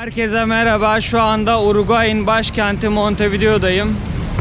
Herkese merhaba. Şu anda Uruguay'ın başkenti Montevideo'dayım.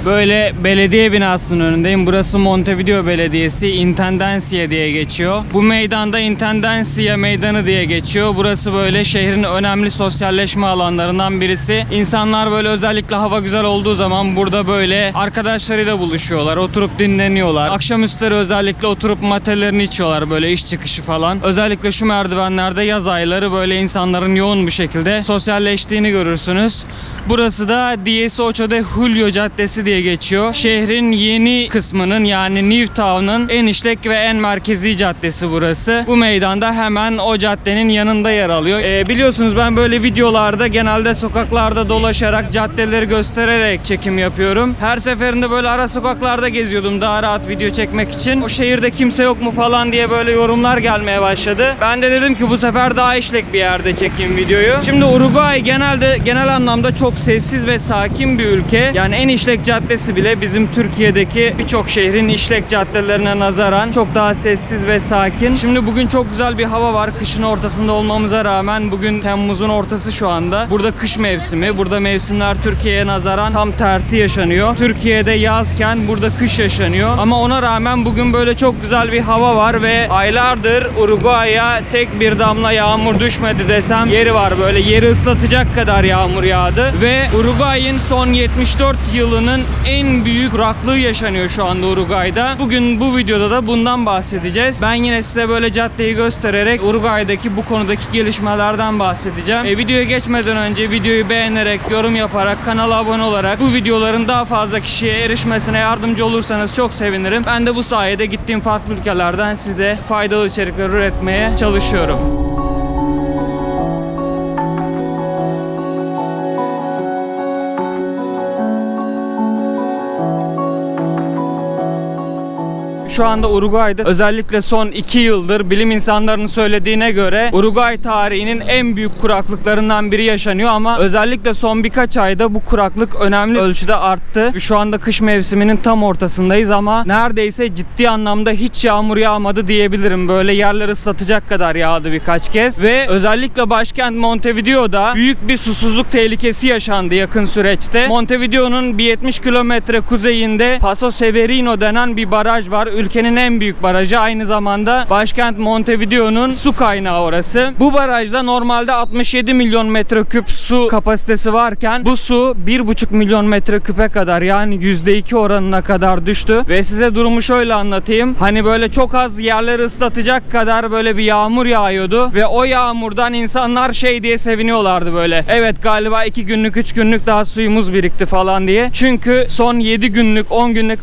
Böyle belediye binasının önündeyim. Burası Montevideo Belediyesi, Intendencia diye geçiyor. Bu meydanda Intendencia Meydanı diye geçiyor. Burası böyle şehrin önemli sosyalleşme alanlarından birisi. İnsanlar böyle özellikle hava güzel olduğu zaman burada böyle arkadaşlarıyla buluşuyorlar. Oturup dinleniyorlar. Akşamüstleri özellikle oturup matelerini içiyorlar böyle iş çıkışı falan. Özellikle şu merdivenlerde yaz ayları böyle insanların yoğun bir şekilde sosyalleştiğini görürsünüz. Burası da 18 de Julio Caddesi diye geçiyor. Şehrin yeni kısmının yani New Town'un en işlek ve en merkezi caddesi burası. Bu meydanda hemen o caddenin yanında yer alıyor. Biliyorsunuz ben böyle videolarda genelde sokaklarda dolaşarak, caddeleri göstererek çekim yapıyorum. Her seferinde böyle ara sokaklarda geziyordum daha rahat video çekmek için. O şehirde kimse yok mu falan diye böyle yorumlar gelmeye başladı. Ben de dedim ki bu sefer daha işlek bir yerde çekeyim videoyu. Şimdi Uruguay genel anlamda çok sessiz ve sakin bir ülke. Yani en işlek caddesi bile bizim Türkiye'deki birçok şehrin işlek caddelerine nazaran çok daha sessiz ve sakin. Şimdi bugün çok güzel bir hava var. Kışın ortasında olmamıza rağmen bugün Temmuz'un ortası şu anda. Burada kış mevsimi. Burada mevsimler Türkiye'ye nazaran tam tersi yaşanıyor. Türkiye'de yazken burada kış yaşanıyor. Ama ona rağmen bugün böyle çok güzel bir hava var ve aylardır Uruguay'a tek bir damla yağmur düşmedi desem yeri var. Böyle yeri ıslatacak kadar yağmur yağdı ve Uruguay'ın son 74 yılının en büyük kuraklığı yaşanıyor şu anda Uruguay'da. Bugün bu videoda da bundan bahsedeceğiz. Ben yine size böyle caddeyi göstererek Uruguay'daki bu konudaki gelişmelerden bahsedeceğim. Videoya geçmeden önce videoyu beğenerek, yorum yaparak, kanala abone olarak bu videoların daha fazla kişiye erişmesine yardımcı olursanız çok sevinirim. Ben de bu sayede gittiğim farklı ülkelerden size faydalı içerikler üretmeye çalışıyorum. Şu anda Uruguay'da özellikle son 2 yıldır bilim insanlarının söylediğine göre Uruguay tarihinin en büyük kuraklıklarından biri yaşanıyor ama özellikle son birkaç ayda bu kuraklık önemli ölçüde arttı. Şu anda kış mevsiminin tam ortasındayız ama neredeyse ciddi anlamda hiç yağmur yağmadı diyebilirim. Böyle yerleri ıslatacak kadar yağdı birkaç kez ve özellikle başkent Montevideo'da büyük bir susuzluk tehlikesi yaşandı yakın süreçte. Montevideo'nun bir 70 kilometre kuzeyinde Paso Severino denen bir baraj var. Ülkenin en büyük barajı, aynı zamanda başkent Montevideo'nun su kaynağı orası. Bu barajda normalde 67 milyon metreküp su kapasitesi varken bu su 1,5 milyon metreküpe kadar yani %2 oranına kadar düştü. Ve size durumu şöyle anlatayım. Hani böyle çok az yerleri ıslatacak kadar böyle bir yağmur yağıyordu ve o yağmurdan insanlar şey diye seviniyorlardı böyle. Evet galiba 2 günlük 3 günlük daha suyumuz birikti falan diye. Çünkü son 7 günlük 10 günlük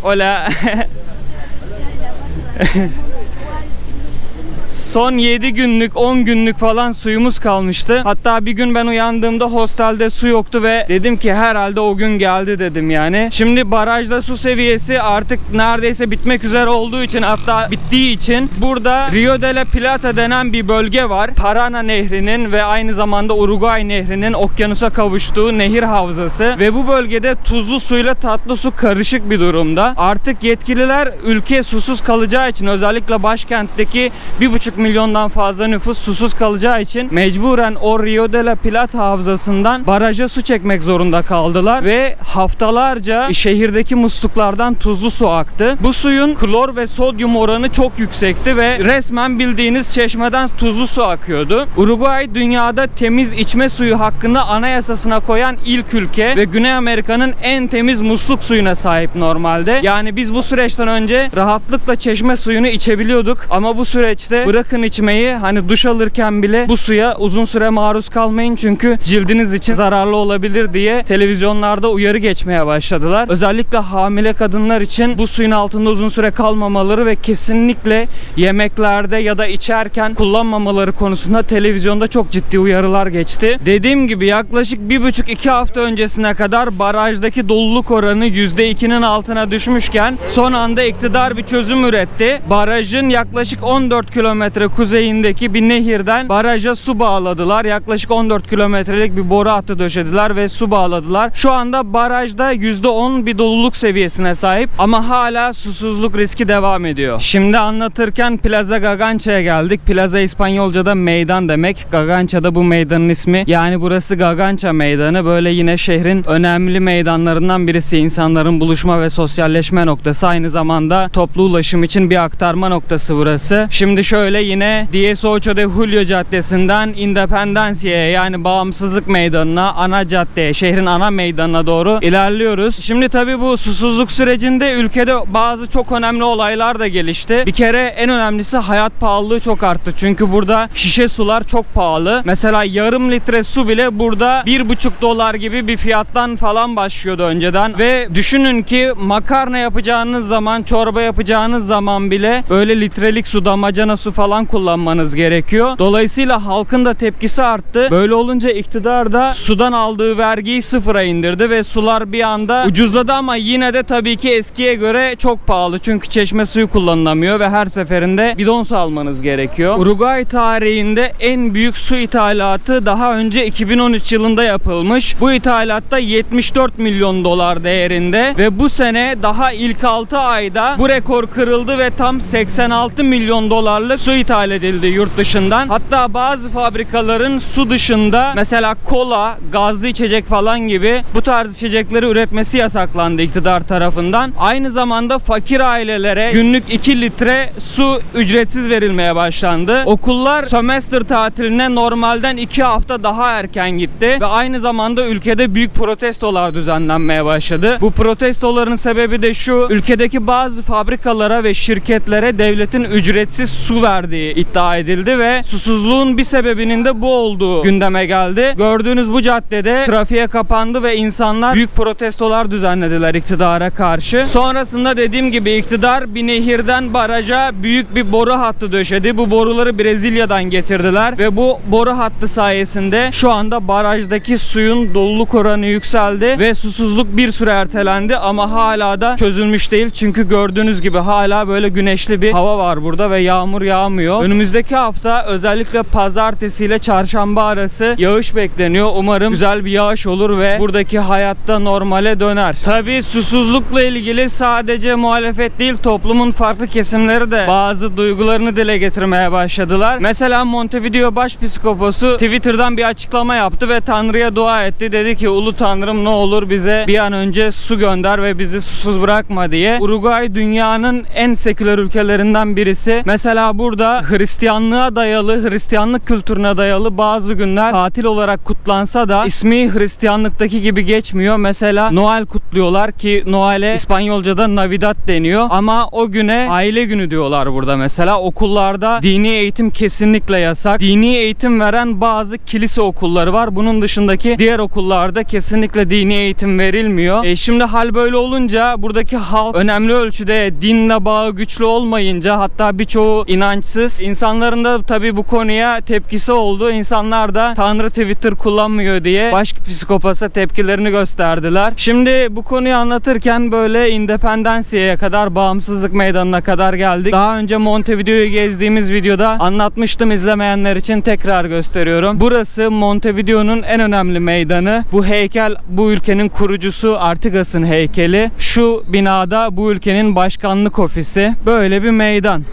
son 7 günlük 10 günlük falan suyumuz kalmıştı. Hatta bir gün ben uyandığımda hostelde su yoktu ve dedim ki herhalde o gün geldi dedim yani. Şimdi barajda su seviyesi artık neredeyse bitmek üzere olduğu için, hatta bittiği için burada Rio de la Plata denen bir bölge var. Parana Nehri'nin ve aynı zamanda Uruguay Nehri'nin okyanusa kavuştuğu nehir havzası ve bu bölgede tuzlu suyla tatlı su karışık bir durumda. Artık yetkililer ülke susuz kalacağı için, özellikle başkentteki 1,5 milyondan fazla nüfus susuz kalacağı için mecburen o Rio de la Plata havzasından baraja su çekmek zorunda kaldılar ve haftalarca şehirdeki musluklardan tuzlu su aktı. Bu suyun klor ve sodyum oranı çok yüksekti ve resmen bildiğiniz çeşmeden tuzlu su akıyordu. Uruguay dünyada temiz içme suyu hakkında anayasasına koyan ilk ülke ve Güney Amerika'nın en temiz musluk suyuna sahip normalde. Yani biz bu süreçten önce rahatlıkla çeşme suyunu içebiliyorduk ama bu süreçte bırakın içmeyi, hani duş alırken bile bu suya uzun süre maruz kalmayın çünkü cildiniz için zararlı olabilir diye televizyonlarda uyarı geçmeye başladılar. Özellikle hamile kadınlar için bu suyun altında uzun süre kalmamaları ve kesinlikle yemeklerde ya da içerken kullanmamaları konusunda televizyonda çok ciddi uyarılar geçti. Dediğim gibi yaklaşık 1,5-2 hafta öncesine kadar barajdaki doluluk oranı %2'nin altına düşmüşken son anda iktidar bir çözüm üretti. Barajın yaklaşık 14 kilometre kilometre kuzeyindeki bir nehirden baraja su bağladılar. Yaklaşık 14 kilometrelik bir boru hattı döşediler ve su bağladılar. Şu anda barajda %10 bir doluluk seviyesine sahip ama hala susuzluk riski devam ediyor. Şimdi anlatırken Plaza Gagança'ya geldik. Plaza İspanyolca'da meydan demek. Gagança da bu meydanın ismi. Yani burası Gagança Meydanı. Böyle yine şehrin önemli meydanlarından birisi. İnsanların buluşma ve sosyalleşme noktası. Aynı zamanda toplu ulaşım için bir aktarma noktası burası. Şimdi şöyle yine 18 de Julio Caddesi'nden Independencia'ya yani Bağımsızlık Meydanı'na, ana caddeye, şehrin ana meydanına doğru ilerliyoruz. Şimdi tabii bu susuzluk sürecinde ülkede bazı çok önemli olaylar da gelişti. Bir kere en önemlisi hayat pahalılığı çok arttı. Çünkü burada şişe sular çok pahalı. Mesela yarım litre su bile burada 1,5 dolar gibi bir fiyattan falan başlıyordu önceden. Ve düşünün ki makarna yapacağınız zaman, çorba yapacağınız zaman bile böyle litrelik su, damacana su falan kullanmanız gerekiyor. Dolayısıyla halkın da tepkisi arttı. Böyle olunca iktidar da sudan aldığı vergiyi sıfıra indirdi ve sular bir anda ucuzladı ama yine de tabii ki eskiye göre çok pahalı. Çünkü çeşme suyu kullanılamıyor ve her seferinde bidon su almanız gerekiyor. Uruguay tarihinde en büyük su ithalatı daha önce 2013 yılında yapılmış. Bu ithalatta 74 milyon dolar değerinde ve bu sene daha ilk 6 ayda bu rekor kırıldı ve tam 86 milyon dolarlık su ithal edildi yurt dışından. Hatta bazı fabrikaların su dışında mesela kola, gazlı içecek falan gibi bu tarz içecekleri üretmesi yasaklandı iktidar tarafından. Aynı zamanda fakir ailelere günlük 2 litre su ücretsiz verilmeye başlandı. Okullar sömestr tatiline normalden 2 hafta daha erken gitti ve aynı zamanda ülkede büyük protestolar düzenlenmeye başladı. Bu protestoların sebebi de şu: ülkedeki bazı fabrikalara ve şirketlere devletin ücretsiz su verdiği iddia edildi ve susuzluğun bir sebebinin de bu olduğu gündeme geldi. Gördüğünüz bu caddede trafiğe kapandı ve insanlar büyük protestolar düzenlediler iktidara karşı. Sonrasında dediğim gibi iktidar bir nehirden baraja büyük bir boru hattı döşedi. Bu boruları Brezilya'dan getirdiler ve bu boru hattı sayesinde şu anda barajdaki suyun doluluk oranı yükseldi ve susuzluk bir süre ertelendi ama hala da çözülmüş değil. Çünkü gördüğünüz gibi hala böyle güneşli bir hava var burada ve yağmur yağmıyor. Önümüzdeki hafta özellikle pazartesi ile çarşamba arası yağış bekleniyor. Umarım güzel bir yağış olur ve buradaki hayatta normale döner. Tabii susuzlukla ilgili sadece muhalefet değil, toplumun farklı kesimleri de bazı duygularını dile getirmeye başladılar. Mesela Montevideo Başpiskoposu Twitter'dan bir açıklama yaptı ve Tanrı'ya dua etti. Dedi ki Ulu Tanrım ne olur bize bir an önce su gönder ve bizi susuz bırakma diye. Uruguay dünyanın en seküler ülkelerinden birisi. Mesela burada Hristiyanlığa dayalı, Hristiyanlık kültürüne dayalı bazı günler tatil olarak kutlansa da ismi Hristiyanlıktaki gibi geçmiyor. Mesela Noel kutluyorlar ki Noel'e İspanyolca'da Navidad deniyor ama o güne aile günü diyorlar burada mesela. Okullarda dini eğitim kesinlikle yasak. Dini eğitim veren bazı kilise okulları var. Bunun dışındaki diğer okullarda kesinlikle dini eğitim verilmiyor. Şimdi hal böyle olunca buradaki halk önemli ölçüde dinle bağı güçlü olmayınca, hatta birçoğu inançsız, insanların da tabii bu konuya tepkisi oldu. İnsanlar da Tanrı Twitter kullanmıyor diye Başpiskopos'a tepkilerini gösterdiler. Şimdi bu konuyu anlatırken böyle Independencia'ya kadar, Bağımsızlık Meydanı'na kadar geldik. Daha önce Montevideo'yu gezdiğimiz videoda anlatmıştım. İzlemeyenler için tekrar gösteriyorum. Burası Montevideo'nun en önemli meydanı. Bu heykel bu ülkenin kurucusu Artigas'ın heykeli. Şu binada bu ülkenin başkanlık ofisi. Böyle bir meydan.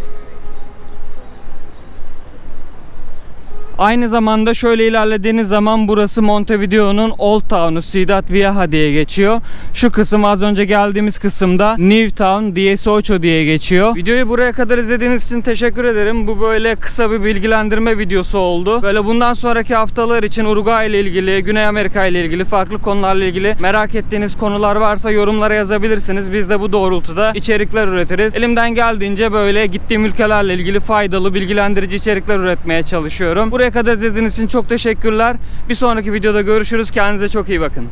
Aynı zamanda şöyle ilerlediğiniz zaman burası Montevideo'nun Old Town'u, Ciudad Vieja diye geçiyor. Şu kısım, az önce geldiğimiz kısımda New Town, 18 diye geçiyor. Videoyu buraya kadar izlediğiniz için teşekkür ederim. Bu böyle kısa bir bilgilendirme videosu oldu. Böyle bundan sonraki haftalar için Uruguay ile ilgili, Güney Amerika ile ilgili, farklı konularla ilgili merak ettiğiniz konular varsa yorumlara yazabilirsiniz. Biz de bu doğrultuda içerikler üretiriz. Elimden geldiğince böyle gittiğim ülkelerle ilgili faydalı, bilgilendirici içerikler üretmeye çalışıyorum. Buraya kadar izlediğiniz için çok teşekkürler. Bir sonraki videoda görüşürüz. Kendinize çok iyi bakın.